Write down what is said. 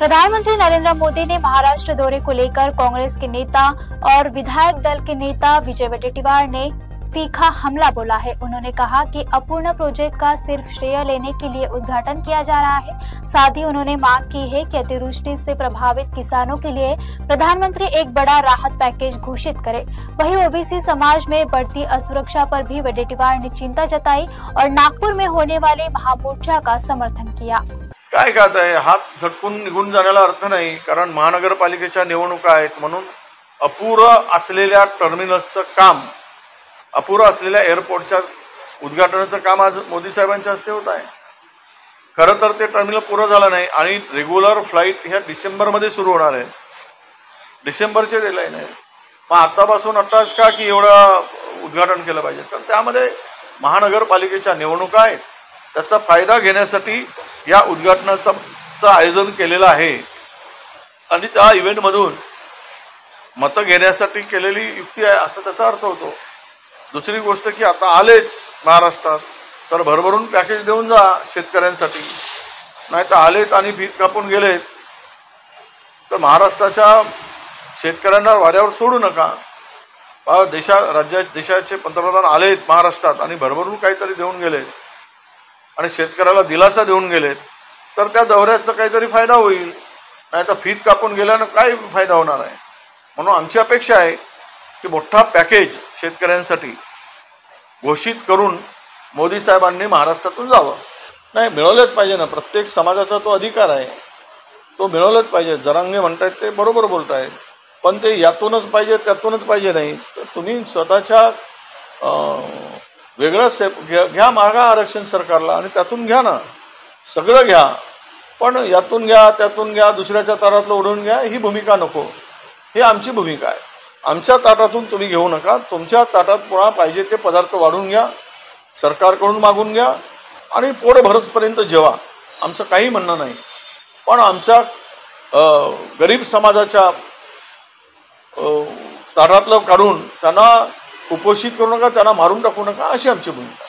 प्रधानमंत्री नरेंद्र मोदी ने महाराष्ट्र दौरे को लेकर कांग्रेस के नेता और विधायक दल के नेता विजय वडेट्टीवार ने तीखा हमला बोला है। उन्होंने कहा कि अपूर्ण प्रोजेक्ट का सिर्फ श्रेय लेने के लिए उद्घाटन किया जा रहा है। साथ ही उन्होंने मांग की है कि अतिवृष्टि से प्रभावित किसानों के लिए प्रधानमंत्री एक बड़ा राहत पैकेज घोषित करे। वहीं ओबीसी समाज में बढ़ती असुरक्षा पर भी वडेट्टीवार ने चिंता जताई और नागपुर में होने वाले महामोर्चा का समर्थन किया। काय आहे, हात झटकून निघून जाण्याला अर्थ नाही, कारण महानगरपालिकेच्या निवडणुका आहेत म्हणून अपुरं असलेल्या टर्मिनसचं काम, अपुरं असलेल्या एअरपोर्टच्या उद्घाटनाचं काम आज मोदी साहेबांच्या हस्ते होत आहे। खरं तर ते टर्मिनल पुरं झालं नाही आणि रेग्युलर फ्लाईट ह्या डिसेंबरमध्ये सुरू होणार आहे। डिसेंबरचे डेडलाईन आहे। मग आतापासून अट्टास का की एवढं उद्घाटन केलं पाहिजे, तर त्यामध्ये महानगरपालिकेच्या निवडणुका आहेत, त्याचा फायदा घेण्यासाठी या उद्घाटनाचं आयोजन केलेलं आहे आणि त्या इव्हेंटमधून मतं घेण्यासाठी केलेली युक्ती आहे असं त्याचा अर्थ होतो। दुसरी गोष्ट की आता आलेच महाराष्ट्रात तर भरभरून पॅकेज देऊन जा शेतकऱ्यांसाठी, नाही तर आलेत आणि भीत कापून गेलेत तर महाराष्ट्राच्या शेतकऱ्यांना वाऱ्यावर सोडू नका। देशाचे पंतप्रधान आलेत महाराष्ट्रात आणि भरभरून काहीतरी देऊन गेलेत आणि शेतकऱ्याला दिलासा देऊन गेलेत तर त्या दौऱ्याचा काहीतरी फायदा होईल, नाही तर फीत कापून गेल्यानं काय फायदा होणार आहे। म्हणून आमची अपेक्षा आहे की मोठा पॅकेज शेतकऱ्यांसाठी घोषित करून मोदी साहेबांनी महाराष्ट्रातून जावं। नाही, मिळवलंच पाहिजे ना, प्रत्येक समाजाचा तो अधिकार आहे, तो मिळवलंच पाहिजे। जरांगे म्हणतायत ते बरोबर बोलतायत, पण ते यातूनच पाहिजे त्यातूनच पाहिजे नाही, तर तुम्ही स्वतःच्या वेगळं स्टेप घ्या, मागा आरक्षण सरकारला आणि त्यातून घ्या ना, सगळं घ्या, पण यातून घ्या त्यातून घ्या, दुसऱ्याच्या ताटातलं ओढून घ्या ही भूमिका नको। ही आमची भूमिका आहे। आमच्या ताटातून तुम्ही घेऊ नका, तुमच्या ताटात पुन्हा पाहिजे ते पदार्थ वाढून घ्या, सरकारकडून मागून घ्या आणि पोट भरसपर्यंत जेवा, आमचं काही म्हणणं नाही। पण आमच्या गरीब समाजाच्या ताटातलं काढून त्यांना कुपोषित करू नका, त्यांना मारून टाकू नका, अशी आमची भूमिका।